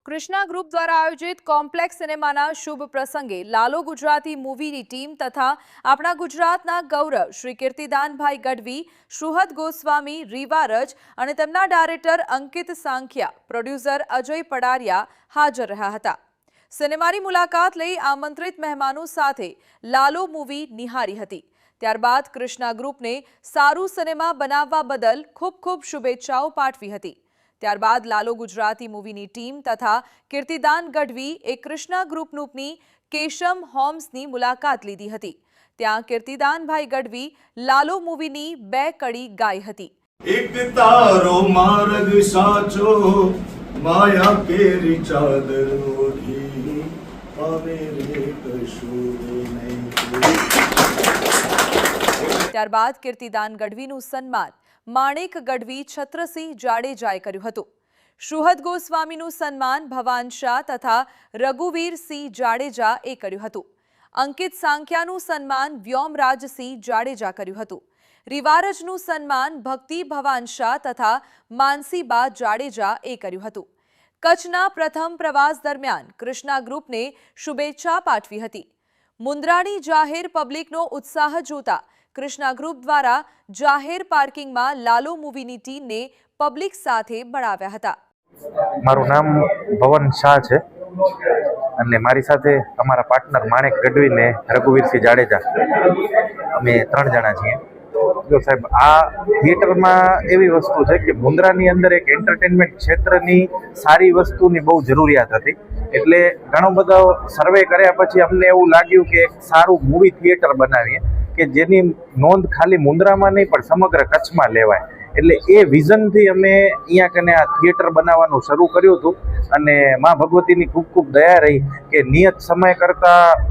Krishna group દ્વારા આયોજિત complex સિનેમાના શુભ પ્રસંગે લાલો ગુજરાતી મૂવીની ટીમ તથા આપણા ગુજરાતના ગૌરવ શ્રી કીર્તિદાનભાઈ ગઢવી, સુહદ ગોસ્વામી, રીવા રજ અને તેમના ડાયરેક્ટર અંકિત સાંખિયા, પ્રોડ્યુસર અજય પડારિયા હાજર રહ્યા હતા। સિનેમાની મુલાકાત લઈ આમંત્રિત મહેમાનો સાથે લાલો મૂવી નિહાળી હતી। ત્યારબાદ કૃષ્ણા ગ્રુપને સારું સિનેમા બનાવવા બદલ ખૂબ ખૂબ શુભેચ્છાઓ પાઠવી હતી। ત્યારબાદ લાલો ગુજરાતી મૂવીની ટીમ તથા કીર્તિદાન ગઢવી એ કૃષ્ણા ગ્રુપની કેશમ હોમ્સની મુલાકાત લીધી હતી। ત્યાં કીર્તિદાનભાઈ ગઢવી લાલો મૂવીની 2 કડી ગાઈ હતી। એક તારો માર્ગ સાચો માયા કેરી ચાદર ઓઢી આવે રે કશું નહીં। ત્યારબાદ કીર્તિદાન ગઢવીનું સન્માન માણેક ગઢવી છત્રસિંહ જાડેજાએ કર્યું હતું। સુહદ ગોસ્વામીનું સન્માન ભવાન શાહ તથા રઘુવીરસિંહ જાડેજાએ કર્યું હતું। અંકિત સાંખ્યાનું સન્માન વ્યોમરાજસિંહ જાડેજા કર્યું હતું। રીવારજનું સન્માન ભક્તિ ભવાન શાહ તથા માનસીબા જાડેજાએ કર્યું હતું। કચ્છના પ્રથમ પ્રવાસ દરમિયાન કૃષ્ણા ગ્રુપને શુભેચ્છા પાઠવી હતી। મુન્દ્રાની જાહેર પબ્લિકનો ઉત્સાહ જોતા કૃષ્ણા ગ્રુપ દ્વારા જાહેર પાર્કિંગમાં લાલો મૂવીની ટીમને પબ્લિક સાથે મળાવ્યા હતા। મારું નામ ભવન શાહ છે અને મારી સાથે અમારા પાર્ટનર માણેક ગઢવી ને રઘુવીરસિંહ જાડેજા, અમે 3 જણા છીએ। જો સાહેબ, આ થિયેટરમાં એવી વસ્તુ છે કે મુન્દ્રાની અંદર એક એન્ટરટેનમેન્ટ ક્ષેત્રની સારી વસ્તુની બહુ જરૂરિયાત હતી, એટલે ઘણો બધો સર્વે કર્યા પછી અમને એવું લાગ્યું કે એક સારું મૂવી થિયેટર બનાવીએ કે જેની નોંધ ખાલી મુન્દ્રામાં નહીં પણ સમગ્ર કચ્છમાં લેવાય। એટલે એ વિઝનથી અમે અહીંયા કને આ થિયેટર બનાવવાનું શરૂ કર્યું હતું અને મા ભગવતીની ખૂબ ખૂબ દયા રહી કે નિયત સમય કરતાં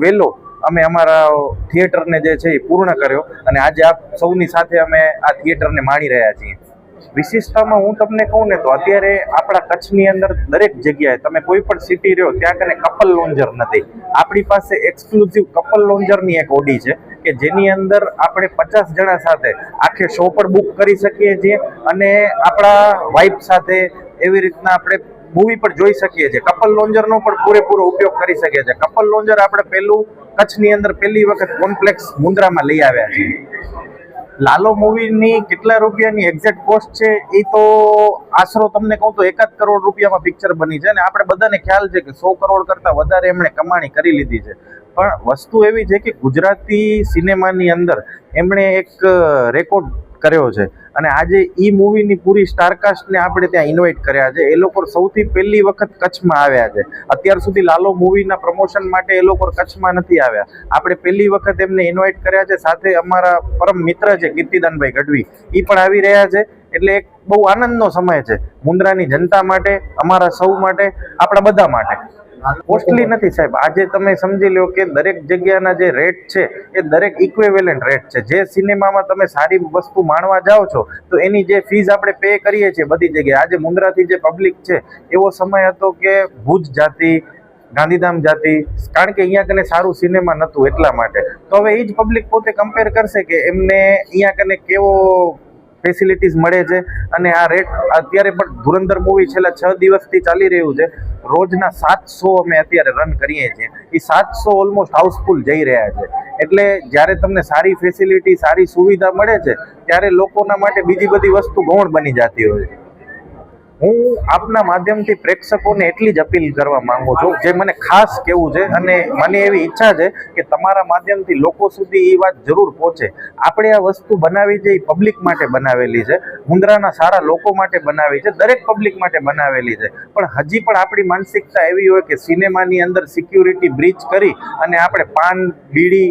વહેલો અમે અમારા થિયેટરને જે છે એ પૂર્ણ કર્યો અને આજે આપ સૌની સાથે અમે આ થિયેટરને માણી રહ્યા છીએ। વિશિષ્ટતામાં હું તમને કહું ને તો અત્યારે આપણા કચ્છની અંદર દરેક જગ્યાએ તમે કોઈ પણ સિટી રહ્યો ત્યાં કને કપલ લોન્જર નથી। આપણી પાસે એક્સક્લુઝિવ કપલ લોન્જરની એક ઓડી છે કે જેની અંદર આપણે 50 જણા સાથે આખે શો પર બુક કરી શકીએ છીએ અને આપણા વાઇફ સાથે એવી રીતના આપણે મૂવી પણ જોઈ શકીએ છીએ। કપલ લોન્જરનો પણ પૂરેપૂરો ઉપયોગ કરી શકીએ છીએ। કપલ લોન્જર આપણે કચ્છની અંદર પહેલી વખત કોમ્પ્લેક્સ મુન્દ્રામાં લઈ આવ્યા છીએ। લાલો મૂવીની કેટલા રૂપિયાની એક્ઝેક્ટ કોસ્ટ છે એ તો આશરો તમને કહું તો 1 કરોડ રૂપિયામાં પિક્ચર બની છે અને આપણે બધાને ખ્યાલ છે કે 100 કરોડ કરતાં વધારે એમણે કમાણી કરી લીધી છે। પણ વસ્તુ એવી છે કે ગુજરાતી સિનેમાની અંદર એમણે એક રેકોર્ડ કર્યો છે અને આજે ઈ મૂવીની પૂરી સ્ટારકાસ્ટને આપણે ત્યાં ઇન્વાઇટ કર્યા છે। એ લોકો સૌથી પહેલી વખત કચ્છમાં આવ્યા છે। અત્યાર સુધી લાલો મૂવીના પ્રમોશન માટે એ લોકો કચ્છમાં નથી આવ્યા, આપણે પહેલી વખત એમને ઇન્વાઇટ કર્યા છે। સાથે અમારા પરમ મિત્ર છે કીર્તિદાનભાઈ ગઢવી, એ પણ આવી રહ્યા છે। એટલે એક બહુ આનંદનો સમય છે મુન્દ્રાની જનતા માટે, અમારા સૌ માટે, આપણા બધા માટે। કોસ્ટલી નથી સાહેબ, આજે તમે સમજી લો કે દરેક જગ્યાના જે રેટ છે એ દરેક ઇક્વિવેલન્ટ રેટ છે। જે સિનેમામાં તમે સારી વસ્તુ માણવા જાઓ છો તો એની જે ફીઝ આપણે પે કરીએ છીએ બધી જગ્યાએ, આજે મુન્દ્રાથી જે પબ્લિક છે એવો સમય હતો કે ભુજ જાતી, ગાંધીધામ જાતી, કારણ કે અહીંયા કને સારું સિનેમા નહોતું એટલા માટે। તો હવે એ જ પબ્લિક પોતે કમ્પેર કરશે કે એમને અહીંયા કને કેવો ફેસિલિટીઝ મળે છે અને આ રેટ અત્યારે પણ ધુરંધર મૂવી છેલ્લા 6 દિવસથી ચાલી રહ્યું છે। રોજના 7 શો અમે અત્યારે રન કરીએ છીએ, એ 7 શો ઓલમોસ્ટ હાઉસફુલ જઈ રહ્યા છે। એટલે જ્યારે તમને સારી ફેસિલિટી, સારી સુવિધા મળે છે ત્યારે લોકોના માટે બીજી બધી વસ્તુ ગૌણ બની જતી હોય છે। હું આપના માધ્યમથી પ્રેક્ષકોને એટલી જ અપીલ કરવા માંગુ છું, જે મને ખાસ કહેવું છે અને મને એવી ઈચ્છા છે કે તમારા માધ્યમથી લોકો સુધી એ વાત જરૂર પહોંચે। આપણે આ વસ્તુ બનાવી છે એ પબ્લિક માટે બનાવેલી છે, મુન્દ્રાના સારા લોકો માટે બનાવી છે, દરેક પબ્લિક માટે બનાવેલી છે। પણ હજી પણ આપણી માનસિકતા એવી હોય કે સિનેમાની અંદર સિક્યુરિટી બ્રીચ કરી અને આપણે પાન, બીડી,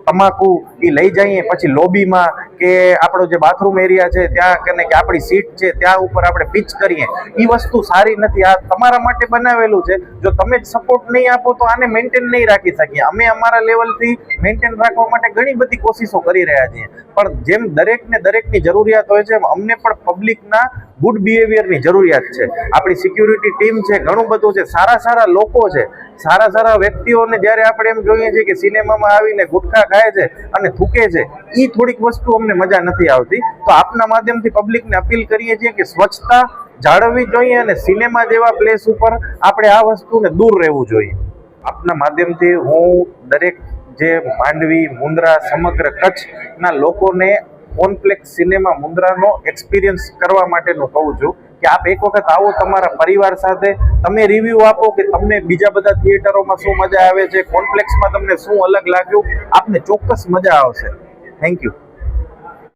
તમાકુ એ લઈ જઈએ, પછી લોબીમાં કે આપણો જે બાથરૂમ એરિયા છે ત્યાં કને કે આપણી સીટ છે ત્યાં ઉપર આપણે પિચ કરીએ, એ વસ્તુ સારી નથી। આ તમારા માટે બનાવેલું છે, જો તમે જ સપોર્ટ નહીં આપો તો આને મેન્ટેન નહીં રાખી શકીએ। અમે અમારા લેવલથી મેન્ટેન રાખવા માટે ઘણી બધી કોશિશો કરી રહ્યા છીએ, પણ જેમ દરેકની જરૂરિયાત હોય છે અમને પણ પબ્લિકના ગુડ બિહેવિયરની જરૂરિયાત છે। આપણી સિક્યુરિટી ટીમ છે, ઘણું બધું છે, સારા લોકો છે, સારા વ્યક્તિઓને જ્યારે આપણે એમ જોઈએ છીએ કે સિનેમામાં આવીને ગુટખા ખાય છે અને થૂકે છે, એ થોડીક વસ્તુ અમને મજા નથી આવતી। તો આપના માધ્યમથી પબ્લિકને અપીલ કરીએ છીએ કે સ્વચ્છતા જાળવવી જોઈએ અને સિનેમા જેવા પ્લેસ ઉપર આપણે આ વસ્તુને દૂર રહેવું જોઈએ. આપના માધ્યમથી હું દરેક જે માંડવી, મુન્દ્રા, સમગ્ર કચ્છના લોકોને કોમ્પ્લેક્સ સિનેમા મુન્દ્રાનો એક્સપિરિયન્સ કરવા માટેનું કહું છું કે આપ એક વખત આવો તમારા પરિવાર સાથે, તમે રિવ્યૂ આપો કે તમને બીજા બધા થિયેટરોમાં શું મજા આવે છે, કોમ્પ્લેક્સમાં તમને શું અલગ લાગ્યું, આપને ચોક્કસ મજા આવશે. Thank you.